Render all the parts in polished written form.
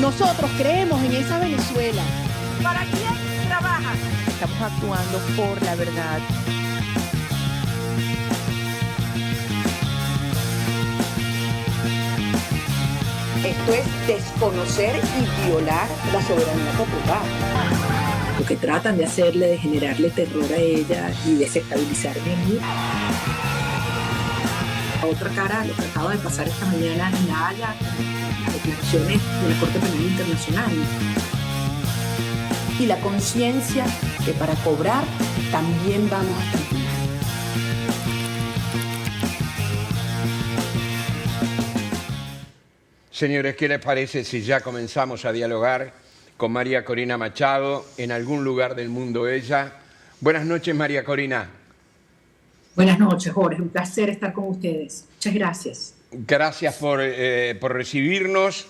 Nosotros creemos en esa Venezuela. ¿Para quién trabaja? Estamos actuando por la verdad. Esto es desconocer y violar la soberanía popular. Lo que tratan de hacerle, de generarle terror a ella y desestabilizarme a mí. A otra cara, lo que acaba de pasar esta mañana en La Haya, las declaraciones de la Corte Penal Internacional. Y la conciencia que para cobrar también vamos a terminar. Señores, ¿qué les parece si ya comenzamos a dialogar con María Corina Machado, en algún lugar del mundo ella? Buenas noches, María Corina. Buenas noches, Jorge. Un placer estar con ustedes. Muchas gracias. Gracias por recibirnos.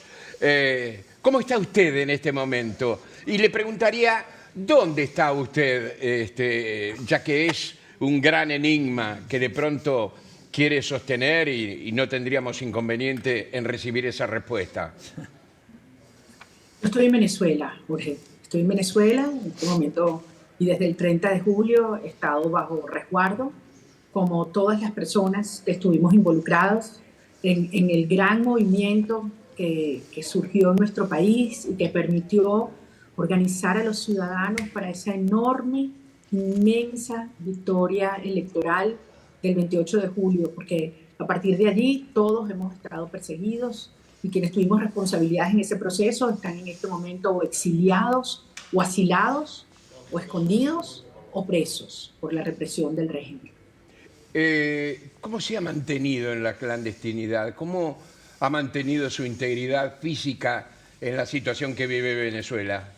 ¿Cómo está usted en este momento? Y le preguntaría, ¿dónde está usted? Ya que es un gran enigma que de pronto quiere sostener y no tendríamos inconveniente en recibir esa respuesta. Yo estoy en Venezuela, Jorge. Estoy en Venezuela en este momento y desde el 30 de julio he estado bajo resguardo, como todas las personas que estuvimos involucrados en el gran movimiento que surgió en nuestro país y que permitió organizar a los ciudadanos para esa enorme, inmensa victoria electoral del 28 de julio, porque a partir de allí todos hemos estado perseguidos y quienes tuvimos responsabilidades en ese proceso están en este momento o exiliados o asilados o escondidos o presos por la represión del régimen. ¿Cómo se ha mantenido en la clandestinidad? ¿Cómo ha mantenido su integridad física en la situación que vive Venezuela?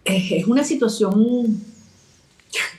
Es una situación,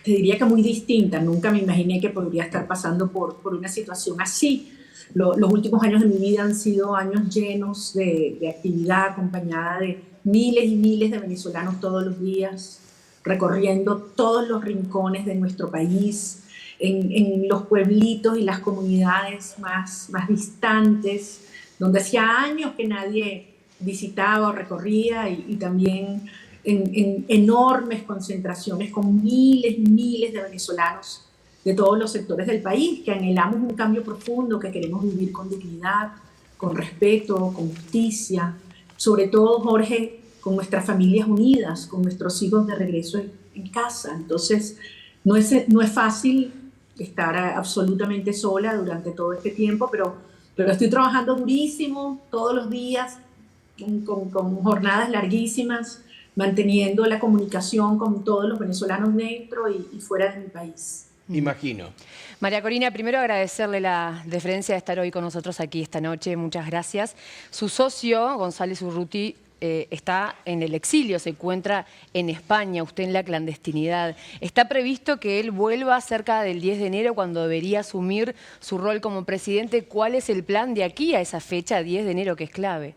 te diría que muy distinta. Nunca me imaginé que podría estar pasando por una situación así. Los últimos años de mi vida han sido años llenos de actividad, acompañada de miles y miles de venezolanos todos los días, recorriendo todos los rincones de nuestro país, en los pueblitos y las comunidades más distantes, donde hacía años que nadie visitaba o recorría, y también en enormes concentraciones con miles y miles de venezolanos de todos los sectores del país, que anhelamos un cambio profundo, que queremos vivir con dignidad, con respeto, con justicia, sobre todo, Jorge, con nuestras familias unidas, con nuestros hijos de regreso en casa. Entonces, no es fácil estar absolutamente sola durante todo este tiempo, pero estoy trabajando durísimo todos los días, con jornadas larguísimas, manteniendo la comunicación con todos los venezolanos dentro y fuera de mi país. Imagino. María Corina, primero agradecerle la deferencia de estar hoy con nosotros aquí esta noche. Muchas gracias. Su socio, González Urruti, está en el exilio, se encuentra en España, usted en la clandestinidad. ¿Está previsto que él vuelva cerca del 10 de enero cuando debería asumir su rol como presidente? ¿Cuál es el plan de aquí a esa fecha, 10 de enero, que es clave?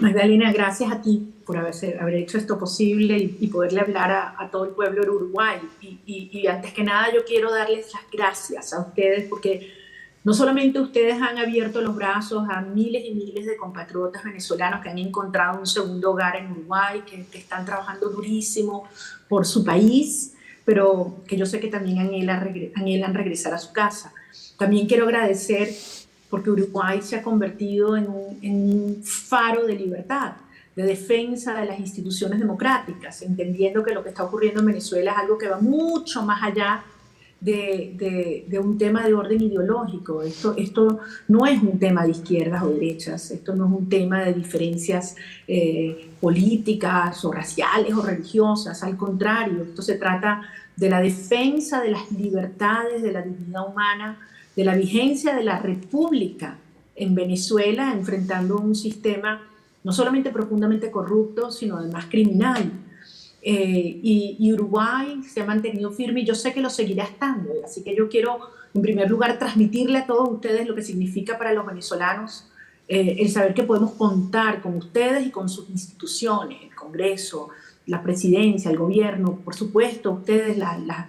Magdalena, gracias a ti por haber hecho esto posible y poderle hablar a todo el pueblo de Uruguay. Y antes que nada yo quiero darles las gracias a ustedes, porque no solamente ustedes han abierto los brazos a miles y miles de compatriotas venezolanos que han encontrado un segundo hogar en Uruguay, que están trabajando durísimo por su país, pero que yo sé que también anhelan regresar a su casa. También quiero agradecer porque Uruguay se ha convertido en un faro de libertad, de defensa de las instituciones democráticas, entendiendo que lo que está ocurriendo en Venezuela es algo que va mucho más allá de un tema de orden ideológico. Esto no es un tema de izquierdas o derechas, esto no es un tema de diferencias políticas o raciales o religiosas, al contrario, esto se trata de la defensa de las libertades, de la dignidad humana, de la vigencia de la República en Venezuela, enfrentando un sistema no solamente profundamente corrupto, sino además criminal. Y Uruguay se ha mantenido firme y yo sé que lo seguirá estando. Así que yo quiero, en primer lugar, transmitirle a todos ustedes lo que significa para los venezolanos el saber que podemos contar con ustedes y con sus instituciones, el Congreso, la presidencia, el gobierno, por supuesto, ustedes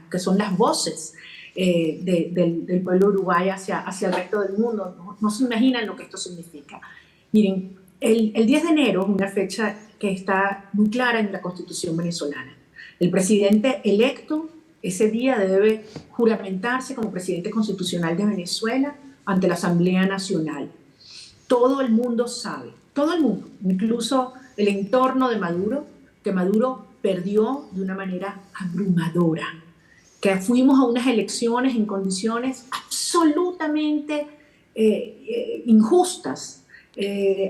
que son las voces del pueblo uruguayo hacia el resto del mundo. No se imaginan lo que esto significa. Miren, El 10 de enero es una fecha que está muy clara en la Constitución venezolana. El presidente electo ese día debe juramentarse como presidente constitucional de Venezuela ante la Asamblea Nacional. Todo el mundo sabe, todo el mundo, incluso el entorno de Maduro, que Maduro perdió de una manera abrumadora, que fuimos a unas elecciones en condiciones absolutamente injustas,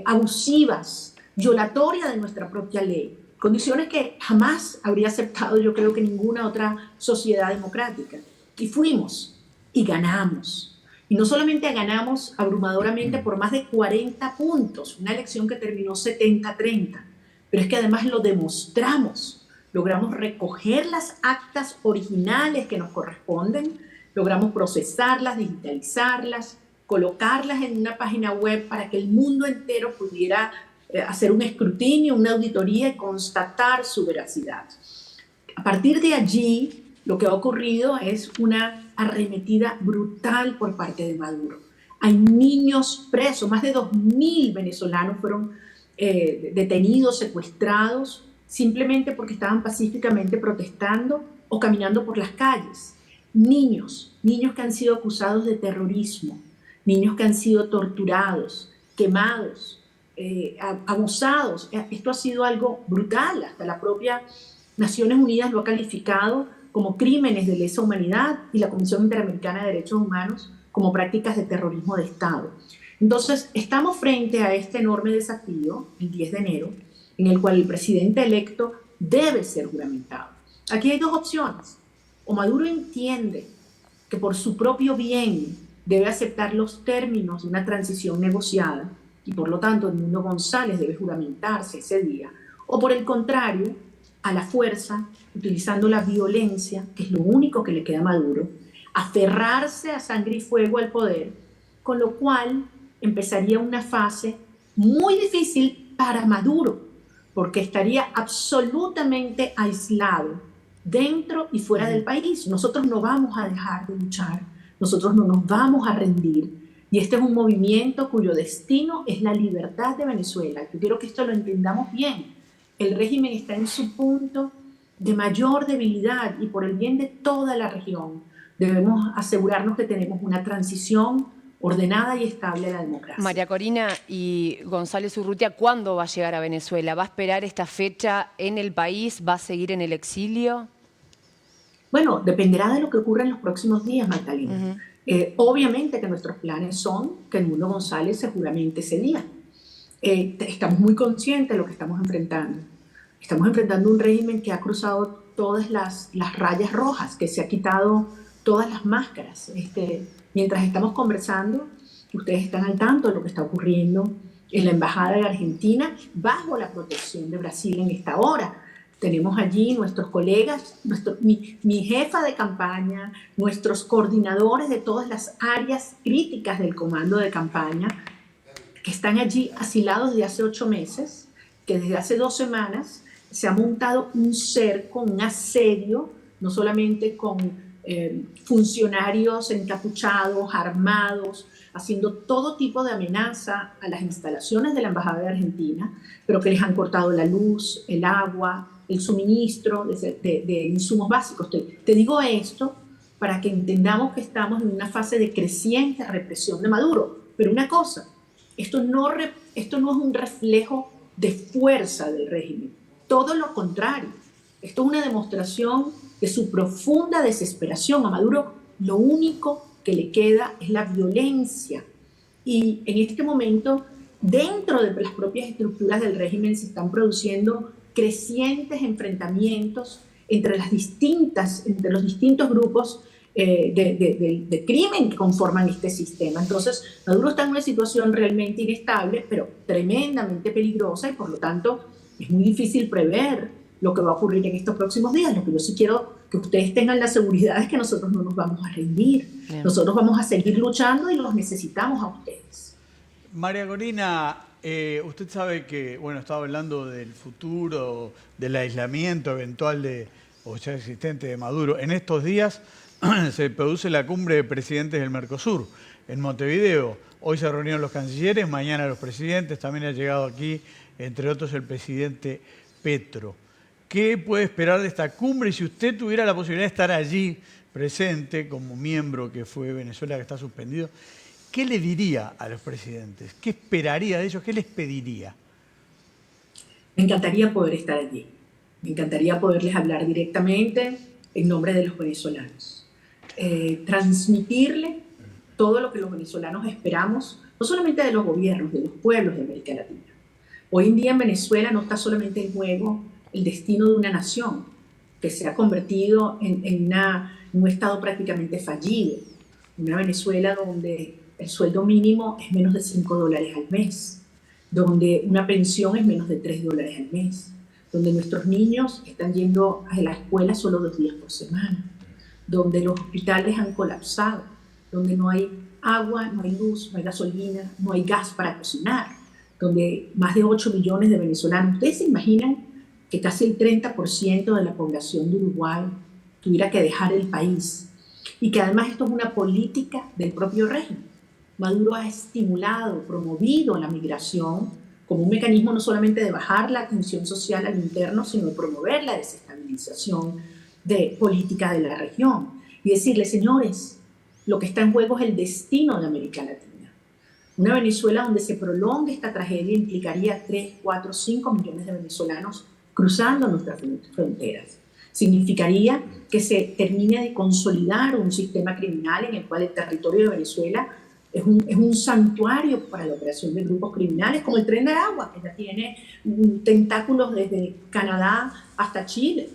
abusivas, violatorias de nuestra propia ley, condiciones que jamás habría aceptado, yo creo, que ninguna otra sociedad democrática. Y fuimos y ganamos. Y no solamente ganamos abrumadoramente por más de 40 puntos, una elección que terminó 70-30, pero es que además lo demostramos. Logramos recoger las actas originales que nos corresponden, logramos procesarlas, digitalizarlas, colocarlas en una página web para que el mundo entero pudiera hacer un escrutinio, una auditoría y constatar su veracidad. A partir de allí, lo que ha ocurrido es una arremetida brutal por parte de Maduro. Hay niños presos, más de 2.000 venezolanos fueron detenidos, secuestrados, simplemente porque estaban pacíficamente protestando o caminando por las calles. Niños que han sido acusados de terrorismo, niños que han sido torturados, quemados, abusados. Esto ha sido algo brutal. Hasta la propia Naciones Unidas lo ha calificado como crímenes de lesa humanidad y la Comisión Interamericana de Derechos Humanos como prácticas de terrorismo de Estado. Entonces, estamos frente a este enorme desafío, el 10 de enero, en el cual el presidente electo debe ser juramentado. Aquí hay dos opciones. O Maduro entiende que por su propio bien debe aceptar los términos de una transición negociada y por lo tanto Edmundo González debe juramentarse ese día, o por el contrario, a la fuerza, utilizando la violencia, que es lo único que le queda a Maduro, aferrarse a sangre y fuego al poder, con lo cual empezaría una fase muy difícil para Maduro, porque estaría absolutamente aislado dentro y fuera del país. Nosotros no vamos a dejar de luchar, nosotros no nos vamos a rendir. Y este es un movimiento cuyo destino es la libertad de Venezuela. Yo quiero que esto lo entendamos bien. El régimen está en su punto de mayor debilidad y por el bien de toda la región debemos asegurarnos que tenemos una transición ordenada y estable a la democracia. María Corina, y González Urrutia, ¿cuándo va a llegar a Venezuela? ¿Va a esperar esta fecha en el país? ¿Va a seguir en el exilio? Bueno, dependerá de lo que ocurra en los próximos días, Magdalena. Obviamente que nuestros planes son que Edmundo González se juramente ese día. Estamos muy conscientes de lo que estamos enfrentando. Estamos enfrentando un régimen que ha cruzado todas las rayas rojas, que se ha quitado todas las máscaras. Mientras estamos conversando, ustedes están al tanto de lo que está ocurriendo en la Embajada de Argentina, bajo la protección de Brasil en esta hora. Tenemos allí nuestros colegas, mi jefa de campaña, nuestros coordinadores de todas las áreas críticas del comando de campaña, que están allí asilados desde hace 8 meses, que desde hace 2 semanas se ha montado un cerco, un asedio, no solamente con funcionarios encapuchados, armados, haciendo todo tipo de amenaza a las instalaciones de la Embajada de Argentina, pero que les han cortado la luz, el agua, el suministro de insumos básicos. Te digo esto para que entendamos que estamos en una fase de creciente represión de Maduro. Pero una cosa, esto no es un reflejo de fuerza del régimen, todo lo contrario. Esto es una demostración de su profunda desesperación. A Maduro lo único que le queda es la violencia. Y en este momento, dentro de las propias estructuras del régimen, se están produciendo crecientes enfrentamientos entre los distintos grupos de crimen que conforman este sistema. Entonces, Maduro está en una situación realmente inestable, pero tremendamente peligrosa, y por lo tanto es muy difícil prever lo que va a ocurrir en estos próximos días. Lo que yo sí quiero que ustedes tengan la seguridad es que nosotros no nos vamos a rendir. Bien. Nosotros vamos a seguir luchando y los necesitamos a ustedes. María Corina, usted sabe que, bueno, estaba hablando del futuro, del aislamiento eventual o ya existente de Maduro. En estos días se produce la cumbre de presidentes del Mercosur. en Montevideo. Hoy se reunieron los cancilleres, mañana los presidentes, también ha llegado aquí, entre otros, el presidente Petro. ¿Qué puede esperar de esta cumbre? Y si usted tuviera la posibilidad de estar allí presente como miembro que fue Venezuela, que está suspendido, ¿qué le diría a los presidentes? ¿Qué esperaría de ellos? ¿Qué les pediría? Me encantaría poder estar allí. Me encantaría poderles hablar directamente en nombre de los venezolanos. Transmitirle todo lo que los venezolanos esperamos, no solamente de los gobiernos, de los pueblos de América Latina. Hoy en día en Venezuela no está solamente en juego el destino de una nación que se ha convertido en un estado prácticamente fallido. Una Venezuela donde el sueldo mínimo es menos de $5 al mes, donde una pensión es menos de $3 al mes, donde nuestros niños están yendo a la escuela solo 2 días por semana, donde los hospitales han colapsado, donde no hay agua, no hay luz, no hay gasolina, no hay gas para cocinar, donde más de 8 millones de venezolanos. ¿Ustedes se imaginan que casi el 30% de la población de Uruguay tuviera que dejar el país? Y que además esto es una política del propio régimen. Maduro ha estimulado, promovido la migración como un mecanismo no solamente de bajar la tensión social al interno, sino de promover la desestabilización política de la región. Y decirle, señores, lo que está en juego es el destino de América Latina. Una Venezuela donde se prolongue esta tragedia implicaría 3, 4, 5 millones de venezolanos cruzando nuestras fronteras. Significaría que se termine de consolidar un sistema criminal en el cual el territorio de Venezuela es un santuario para la operación de grupos criminales, como el Tren de Aragua, que ya tiene tentáculos desde Canadá hasta Chile.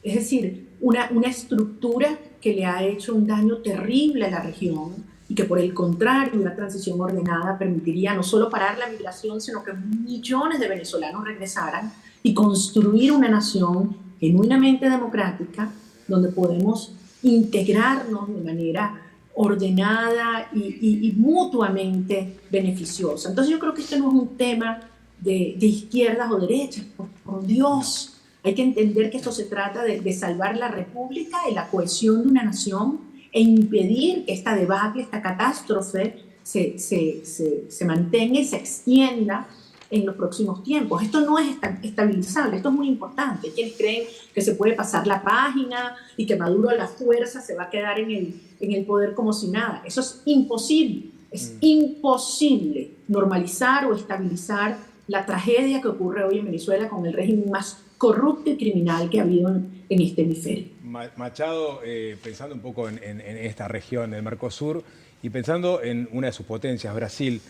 Es decir, una estructura que le ha hecho un daño terrible a la región y que por el contrario una transición ordenada permitiría no solo parar la migración, sino que millones de venezolanos regresaran y construir una nación genuinamente democrática donde podemos integrarnos de manera ordenada y mutuamente beneficiosa. Entonces yo creo que esto no es un tema de izquierdas o derechas, por Dios. Hay que entender que esto se trata de salvar la república y la cohesión de una nación e impedir que esta debacle, esta catástrofe se mantenga y se extienda en los próximos tiempos. Esto no es estabilizable, esto es muy importante. Hay quienes creen que se puede pasar la página y que Maduro a la fuerza se va a quedar en el poder como si nada. Eso es imposible. Es imposible normalizar o estabilizar la tragedia que ocurre hoy en Venezuela con el régimen más corrupto y criminal que ha habido en este hemisferio. Machado, pensando un poco en esta región del Mercosur y pensando en una de sus potencias, Brasil,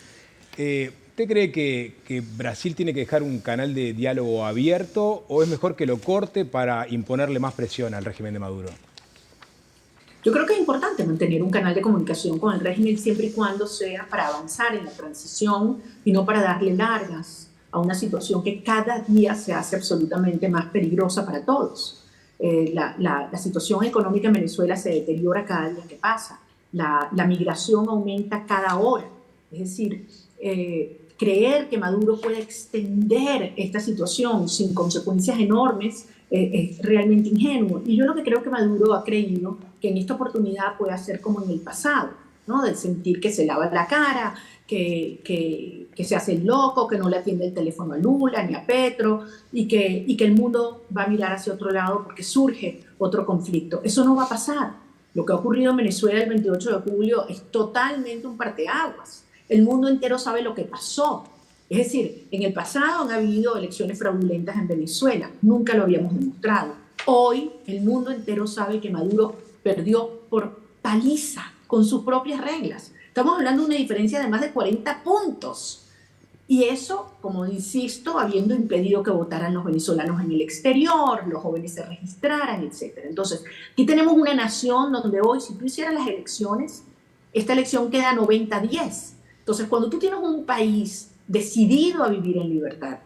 ¿usted cree que Brasil tiene que dejar un canal de diálogo abierto o es mejor que lo corte para imponerle más presión al régimen de Maduro? Yo creo que es importante mantener un canal de comunicación con el régimen siempre y cuando sea para avanzar en la transición y no para darle largas a una situación que cada día se hace absolutamente más peligrosa para todos. La situación económica en Venezuela se deteriora cada día que pasa. La migración aumenta cada hora. Es decir, creer que Maduro puede extender esta situación sin consecuencias enormes es realmente ingenuo. Y yo lo que creo que Maduro ha creído que en esta oportunidad puede hacer como en el pasado, ¿no? De sentir que se lava la cara, que se hace el loco, que no le atiende el teléfono a Lula ni a Petro y que el mundo va a mirar hacia otro lado porque surge otro conflicto. Eso no va a pasar. Lo que ha ocurrido en Venezuela el 28 de julio es totalmente un parteaguas. El mundo entero sabe lo que pasó. Es decir, en el pasado han habido elecciones fraudulentas en Venezuela. Nunca lo habíamos demostrado. Hoy el mundo entero sabe que Maduro perdió por paliza, con sus propias reglas. Estamos hablando de una diferencia de más de 40 puntos. Y eso, como insisto, habiendo impedido que votaran los venezolanos en el exterior, los jóvenes se registraran, etc. Entonces, aquí tenemos una nación donde hoy, si tú hicieras las elecciones, esta elección queda 90-10. Entonces, cuando tú tienes un país decidido a vivir en libertad,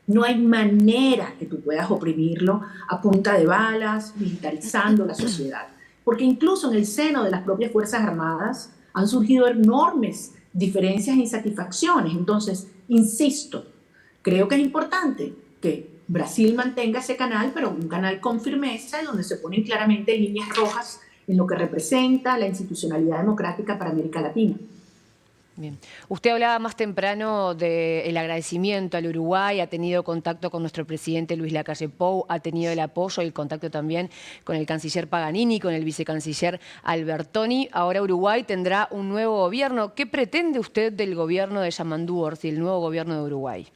no hay manera que tú puedas oprimirlo a punta de balas, militarizando la sociedad. Porque incluso en el seno de las propias Fuerzas Armadas han surgido enormes diferencias e insatisfacciones. Entonces, insisto, creo que es importante que Brasil mantenga ese canal, pero un canal con firmeza, donde se ponen claramente líneas rojas en lo que representa la institucionalidad democrática para América Latina. Bien. Usted hablaba más temprano del agradecimiento al Uruguay, ha tenido contacto con nuestro presidente Luis Lacalle Pou, ha tenido el apoyo y el contacto también con el canciller Paganini, con el vicecanciller Albertoni. Ahora Uruguay tendrá un nuevo gobierno. ¿Qué pretende usted del gobierno de Yamandú Orsi, el nuevo gobierno de Uruguay?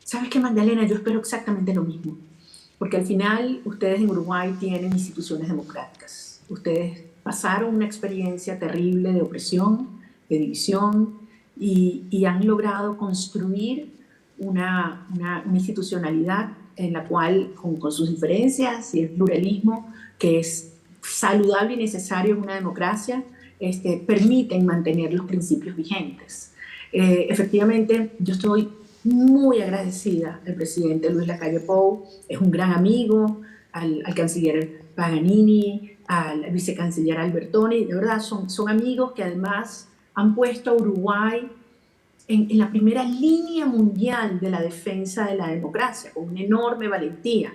¿Sabes qué, Magdalena? Yo espero exactamente lo mismo. Porque al final ustedes en Uruguay tienen instituciones democráticas. Ustedes pasaron una experiencia terrible de opresión, de división, y han logrado construir una institucionalidad en la cual, con sus diferencias y el pluralismo, que es saludable y necesario en una democracia, permiten mantener los principios vigentes. Efectivamente, yo estoy muy agradecida al presidente Luis Lacalle Pou, es un gran amigo, al canciller Paganini, al vicecanciller Albertoni, de verdad son amigos que además han puesto a Uruguay en la primera línea mundial de la defensa de la democracia, con una enorme valentía.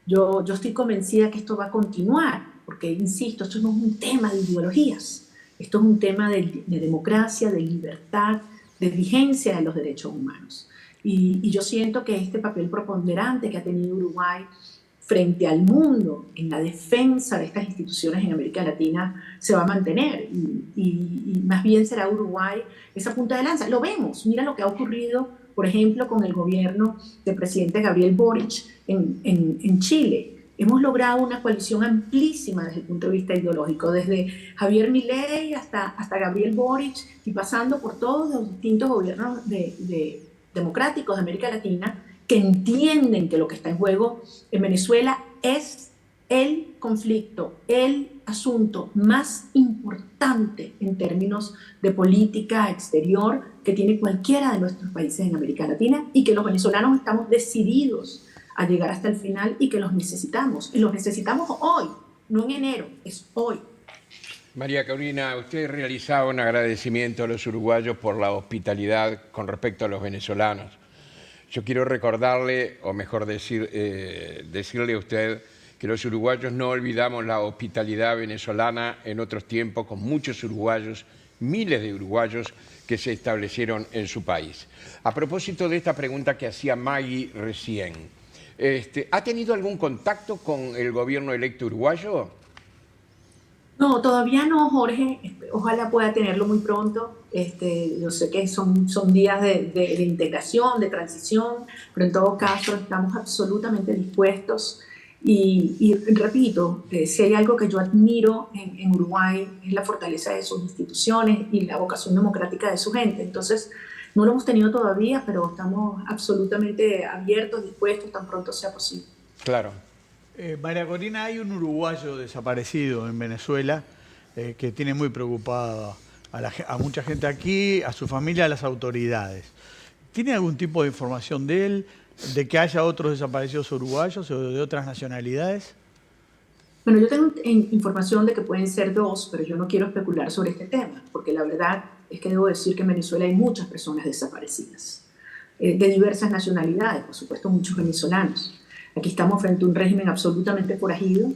Yo estoy convencida que esto va a continuar, porque, insisto, esto no es un tema de ideologías, esto es un tema de democracia, de libertad, de vigencia de los derechos humanos. Y yo siento que este papel preponderante que ha tenido Uruguay frente al mundo en la defensa de estas instituciones en América Latina se va a mantener y más bien será Uruguay esa punta de lanza. Lo vemos, mira lo que ha ocurrido, por ejemplo, con el gobierno del presidente Gabriel Boric en Chile. Hemos logrado una coalición amplísima desde el punto de vista ideológico, desde Javier Milei hasta Gabriel Boric y pasando por todos los distintos gobiernos democráticos de América Latina, que entienden que lo que está en juego en Venezuela es el conflicto, el asunto más importante en términos de política exterior que tiene cualquiera de nuestros países en América Latina, y que los venezolanos estamos decididos a llegar hasta el final y que los necesitamos. Y los necesitamos hoy, no en enero, es hoy. María Corina, usted realizaba un agradecimiento a los uruguayos por la hospitalidad con respecto a los venezolanos. Yo quiero recordarle, o mejor decirle a usted, que los uruguayos no olvidamos la hospitalidad venezolana en otros tiempos, con muchos uruguayos, miles de uruguayos que se establecieron en su país. A propósito de esta pregunta que hacía Maggie recién, ¿ha tenido algún contacto con el gobierno electo uruguayo? No, todavía no, Jorge. Ojalá pueda tenerlo muy pronto. Yo sé que son días de integración, de transición, pero en todo caso estamos absolutamente dispuestos. Y repito, si hay algo que yo admiro en Uruguay es la fortaleza de sus instituciones y la vocación democrática de su gente. Entonces, no lo hemos tenido todavía, pero estamos absolutamente abiertos, dispuestos, tan pronto sea posible. Claro. María Corina, hay un uruguayo desaparecido en Venezuela que tiene muy preocupada a mucha gente aquí, a su familia, a las autoridades. ¿Tiene algún tipo de información de él, de que haya otros desaparecidos uruguayos o de otras nacionalidades? Bueno, yo tengo información de que pueden ser 2, pero yo no quiero especular sobre este tema, porque la verdad es que debo decir que en Venezuela hay muchas personas desaparecidas, de diversas nacionalidades, por supuesto muchos venezolanos. Aquí estamos frente a un régimen absolutamente forajido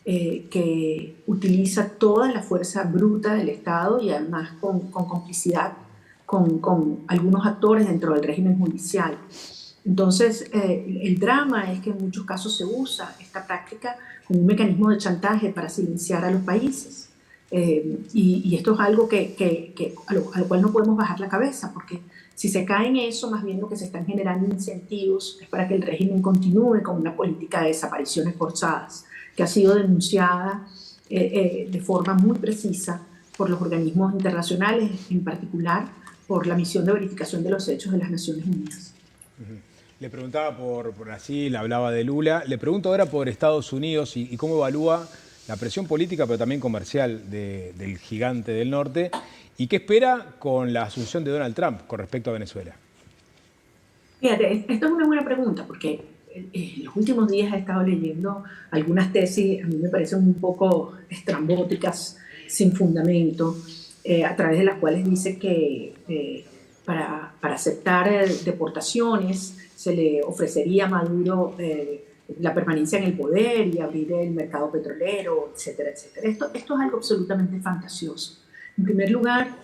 que utiliza toda la fuerza bruta del Estado y además con complicidad con algunos actores dentro del régimen judicial. Entonces, el drama es que en muchos casos se usa esta práctica como un mecanismo de chantaje para silenciar a los países. Y esto es algo a lo cual no podemos bajar la cabeza, porque si se cae en eso, más bien lo que se están generando incentivos es para que el régimen continúe con una política de desapariciones forzadas, que ha sido denunciada de forma muy precisa por los organismos internacionales, en particular por la Misión de Verificación de los Hechos de las Naciones Unidas. Le preguntaba por Brasil, hablaba de Lula. Le pregunto ahora por Estados Unidos y cómo evalúa la presión política, pero también comercial del gigante del norte. ¿Y qué espera con la asunción de Donald Trump con respecto a Venezuela? Fíjate, esto es una buena pregunta, porque en los últimos días he estado leyendo algunas tesis, a mí me parecen un poco estrambóticas, sin fundamento, a través de las cuales dice que para aceptar deportaciones se le ofrecería a Maduro la permanencia en el poder y abrir el mercado petrolero, etcétera, etcétera. Esto es algo absolutamente fantasioso. En primer lugar,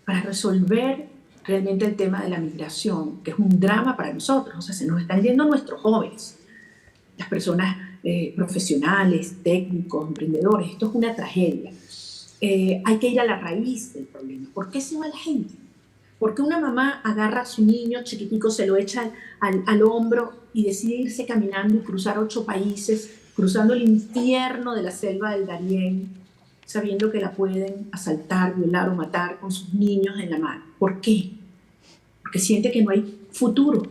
para resolver realmente el tema de la migración, que es un drama para nosotros. O sea, se nos están yendo nuestros jóvenes, las personas profesionales, técnicos, emprendedores. Esto es una tragedia. Hay que ir a la raíz del problema. ¿Por qué se va la gente? ¿Por qué una mamá agarra a su niño chiquitico, se lo echa al hombro y decide irse caminando y cruzar 8 países, cruzando el infierno de la selva del Darién, sabiendo que la pueden asaltar, violar o matar con sus niños en la mano? ¿Por qué? Porque siente que no hay futuro,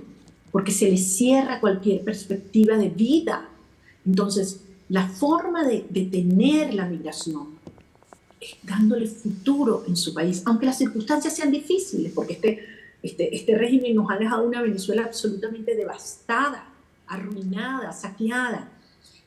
porque se le cierra cualquier perspectiva de vida. Entonces, la forma de detener la migración es dándole futuro en su país, aunque las circunstancias sean difíciles, porque este régimen nos ha dejado una Venezuela absolutamente devastada, arruinada, saqueada.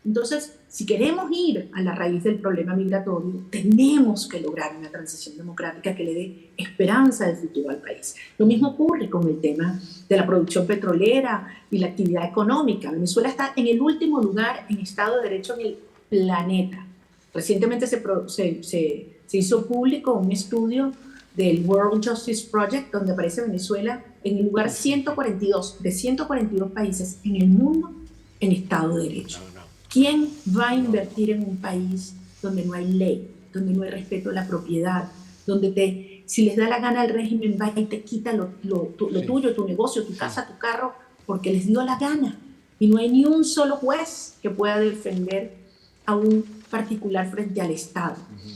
Entonces, si queremos ir a la raíz del problema migratorio, tenemos que lograr una transición democrática que le dé esperanza de futuro al país. Lo mismo ocurre con el tema de la producción petrolera y la actividad económica. Venezuela está en el último lugar en Estado de Derecho en el planeta. Recientemente se hizo público un estudio del World Justice Project donde aparece Venezuela en el lugar 142 de 142 países en el mundo en Estado de Derecho. ¿Quién va a invertir en un país donde no hay ley, donde no hay respeto a la propiedad, donde si les da la gana el régimen va y te quita lo tuyo, tu negocio, tu casa, tu carro, porque les dio la gana? Y no hay ni un solo juez que pueda defender a un particular frente al Estado.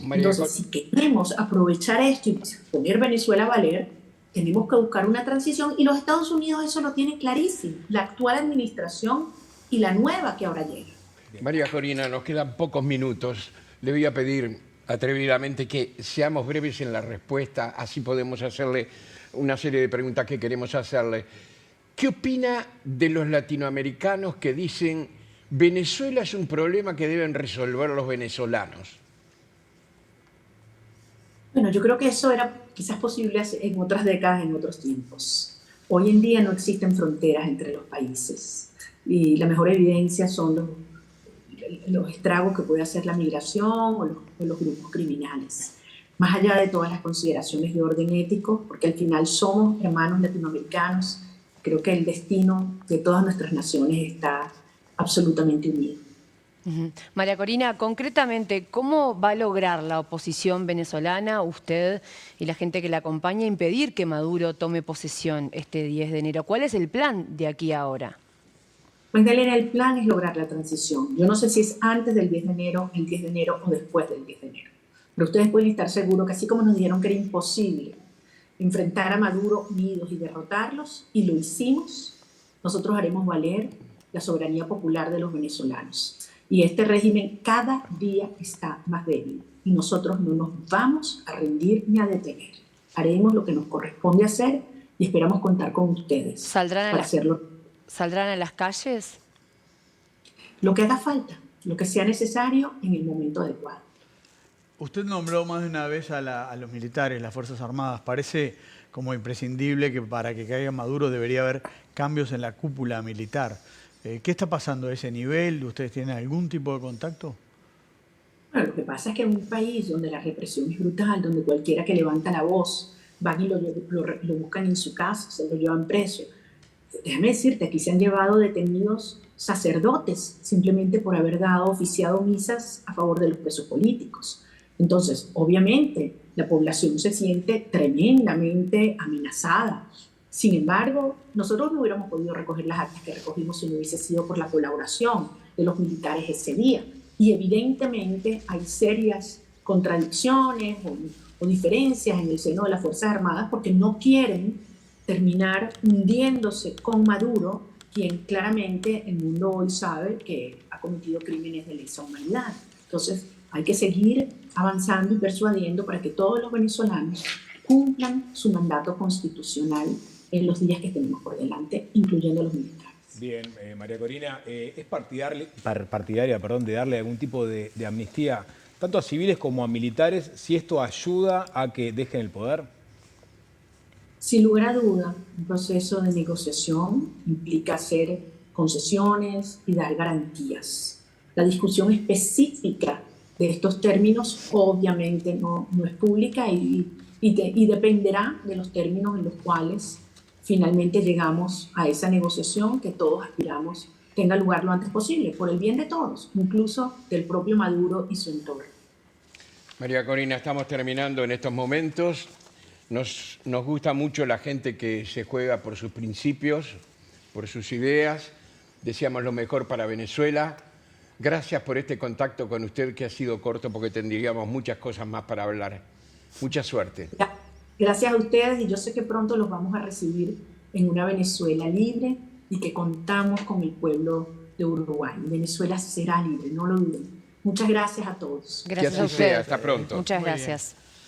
Entonces, si queremos aprovechar esto y poner Venezuela a valer, tenemos que buscar una transición, y los Estados Unidos eso lo tienen clarísimo, la actual administración y la nueva que ahora llega. María Corina, nos quedan pocos minutos. Le voy a pedir atrevidamente que seamos breves en la respuesta, así podemos hacerle una serie de preguntas que queremos hacerle. ¿Qué opina de los latinoamericanos que dicen Venezuela es un problema que deben resolver los venezolanos? Bueno, yo creo que eso era quizás posible en otras décadas, en otros tiempos. Hoy en día no existen fronteras entre los países y la mejor evidencia son los estragos que puede hacer la migración o los grupos criminales. Más allá de todas las consideraciones de orden ético, porque al final somos hermanos latinoamericanos, creo que el destino de todas nuestras naciones está absolutamente unido. María Corina, concretamente, ¿cómo va a lograr la oposición venezolana, usted y la gente que la acompaña, impedir que Maduro tome posesión este 10 de enero? ¿Cuál es el plan de aquí a ahora? Magdalena, el plan es lograr la transición. Yo no sé si es antes del 10 de enero, el 10 de enero o después del 10 de enero. Pero ustedes pueden estar seguros que así como nos dijeron que era imposible enfrentar a Maduro unidos y derrotarlos, y lo hicimos, nosotros haremos valer la soberanía popular de los venezolanos. Y este régimen cada día está más débil y nosotros no nos vamos a rendir ni a detener. Haremos lo que nos corresponde hacer y esperamos contar con ustedes para hacerlo. ¿Saldrán a las calles? Lo que haga falta, lo que sea necesario en el momento adecuado. Usted nombró más de una vez a los militares, las Fuerzas Armadas. Parece como imprescindible que para que caiga Maduro debería haber cambios en la cúpula militar. ¿Qué está pasando a ese nivel? ¿Ustedes tienen algún tipo de contacto? Bueno, lo que pasa es que en un país donde la represión es brutal, donde cualquiera que levanta la voz van y lo buscan en su casa, se lo llevan preso. Déjame decirte, aquí se han llevado detenidos sacerdotes simplemente por haber oficiado misas a favor de los presos políticos. Entonces, obviamente, la población se siente tremendamente amenazada. Sin embargo, nosotros no hubiéramos podido recoger las actas que recogimos si no hubiese sido por la colaboración de los militares ese día. Y evidentemente hay serias contradicciones o diferencias en el seno de las Fuerzas Armadas porque no quieren terminar hundiéndose con Maduro, quien claramente el mundo hoy sabe que ha cometido crímenes de lesa humanidad. Entonces hay que seguir avanzando y persuadiendo para que todos los venezolanos cumplan su mandato constitucional en los días que tenemos por delante, incluyendo los militares. Bien, María Corina, ¿es partidaria de darle algún tipo de amnistía tanto a civiles como a militares si esto ayuda a que dejen el poder? Sin lugar a duda, un proceso de negociación implica hacer concesiones y dar garantías. La discusión específica de estos términos obviamente no es pública y y dependerá de los términos en los cuales finalmente llegamos a esa negociación que todos aspiramos tenga lugar lo antes posible, por el bien de todos, incluso del propio Maduro y su entorno. María Corina, estamos terminando en estos momentos. Nos gusta mucho la gente que se juega por sus principios, por sus ideas. Deseamos lo mejor para Venezuela. Gracias por este contacto con usted, que ha sido corto porque tendríamos muchas cosas más para hablar. Mucha suerte. Gracias a ustedes, y yo sé que pronto los vamos a recibir en una Venezuela libre y que contamos con el pueblo de Uruguay. Venezuela será libre, no lo duden. Muchas gracias a todos. Gracias Que a así sea. ustedes. Hasta pronto. Muchas Muy gracias. bien.